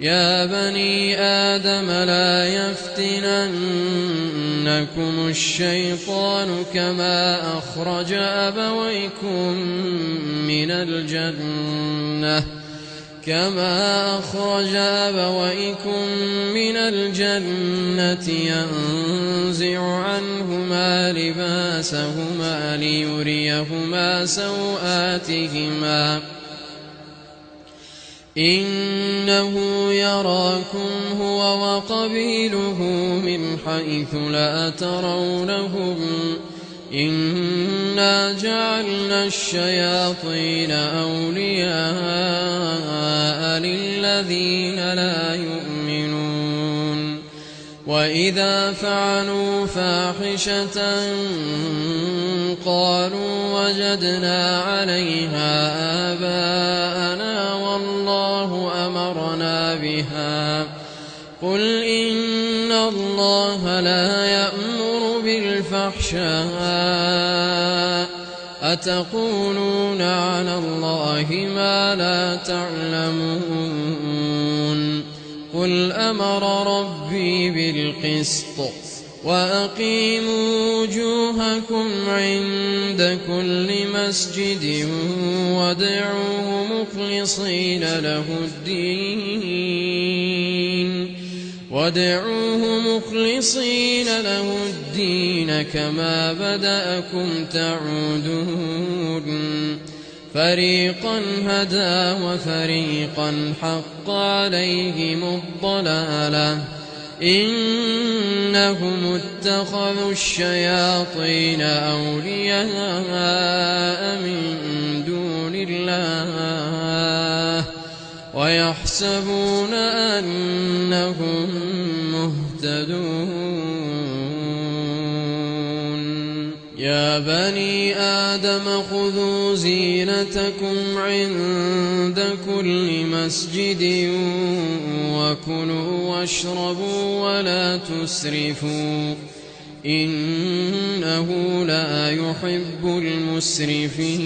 يا بني آدم لا يفتننكم الشيطان كما أخرج أبويكم من الجنة ينزع عنهما لباسهما ليريهما سوآتهما إنه يراكم هو وقبيله من حيث لا ترونهم إنا جعلنا الشياطين أولياء للذين لا يؤمنون وإذا فعلوا فاحشة قالوا وجدنا عليها آباءنا والله أمرنا بها قل إن الله لا يأمر بالفحشاء أتقولون على الله ما لا تعلمون قل أمر ربي بالقسط وأقيموا وجوهكم عند كل مسجد وادعوه مخلصين له الدين كما بدأكم تعودون فريقا هدى وفريقا حق عليهم الضلالة إنهم اتخذوا الشياطين أولياء من دون الله ويحسبون أنهم مهتدون يا بني آدم خذوا زينتكم عند كل مسجد وكلوا واشربوا ولا تسرفوا إنه لا يحب المسرفين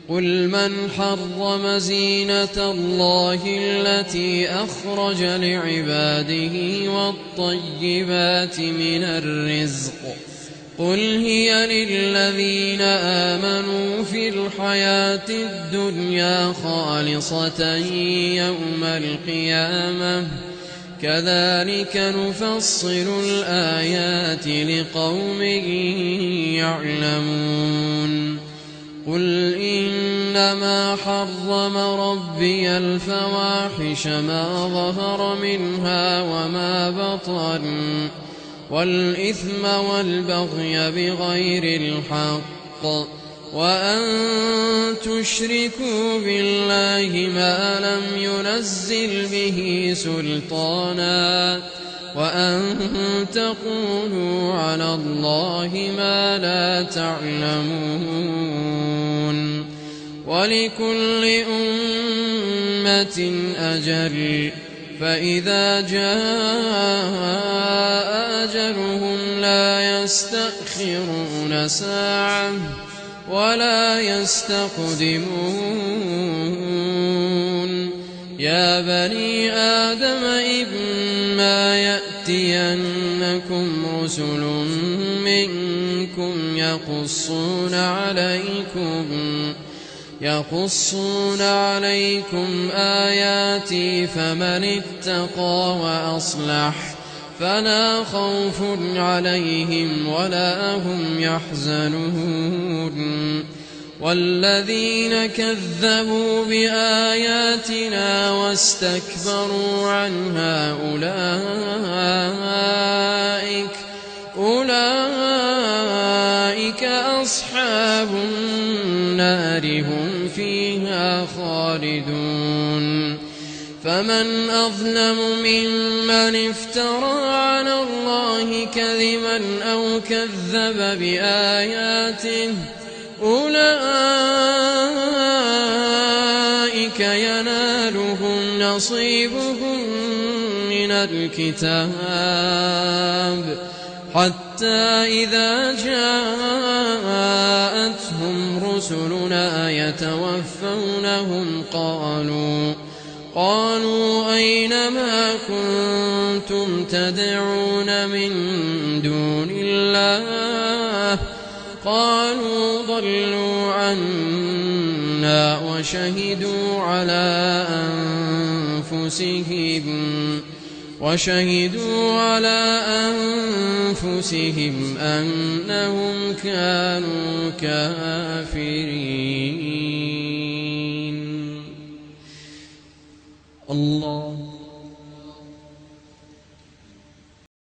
قل من حرم زينة الله التي أخرج لعباده والطيبات من الرزق قل هي للذين آمنوا في الحياة الدنيا خالصة يوم القيامة كذلك نفصل الآيات لقوم يعلمون قل إنما حرم ربي الفواحش ما ظهر منها وما بطن والإثم والبغي بغير الحق وأن تشركوا بالله ما لم ينزل به سلطانا وأن تقولوا على الله ما لا تعلمون ولكل أمة أجل فإذا جاء أجلهم لا يستأخرون ساعة ولا يستقدمون يا بني آدم إما يأتينكم رسل منكم يقصون عليكم آياتي فمن اتقى وأصلح فلا خوف عليهم ولا هم يحزنون والذين كذبوا بآياتنا واستكبروا عنها أولئك أصحاب النار هم فيها خالدون فمن أظلم ممن افترى على الله كذبا أو كذب بآياته أولئك ينالهم نصيبهم من الكتاب حتى إذا جاءتهم رسلنا يتوفونهم قالوا أين ما كنتم تدعون من دون الله قالوا ضلوا عنا وشهدوا على أنفسهم أنهم كانوا كافرين.